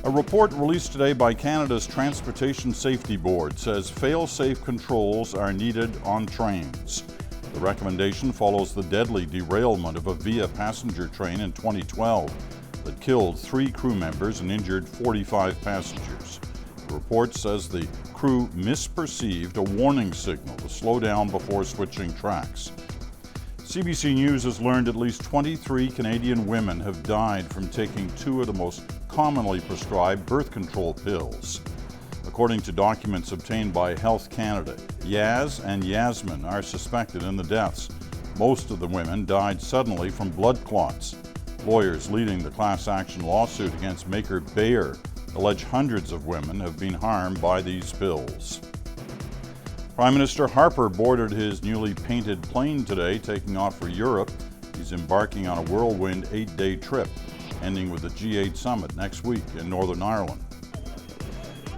A report released today by Canada's Transportation Safety Board says fail-safe controls are needed on trains. The recommendation follows the deadly derailment of a Via passenger train in 2012 that killed 3 crew members and injured 45 passengers. The report says the crew misperceived a warning signal to slow down before switching tracks. CBC News has learned at least 23 Canadian women have died from taking 2 of the most commonly prescribed birth control pills. According to documents obtained by Health Canada, Yaz and Yasmin are suspected in the deaths. Most of the women died suddenly from blood clots. Lawyers leading the class action lawsuit against maker Bayer allege hundreds of women have been harmed by these pills. Prime Minister Harper boarded his newly painted plane today, taking off for Europe. He's embarking on a whirlwind 8-day trip, ending with the G8 summit next week in Northern Ireland.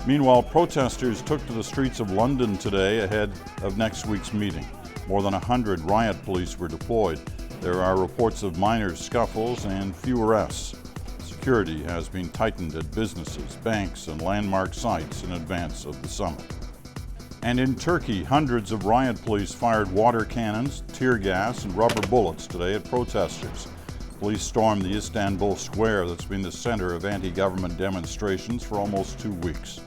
Meanwhile, protesters took to the streets of London today ahead of next week's meeting. More than 100 riot police were deployed. There are reports of minor scuffles and few arrests. Security has been tightened at businesses, banks, and landmark sites in advance of the summit. And in Turkey, hundreds of riot police fired water cannons, tear gas, and rubber bullets today at protesters. Police stormed the Istanbul square that's been the center of anti-government demonstrations for almost 2 weeks.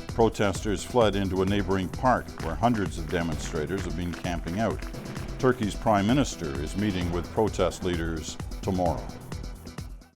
Protesters fled into a neighboring park where hundreds of demonstrators have been camping out. Turkey's prime minister is meeting with protest leaders tomorrow.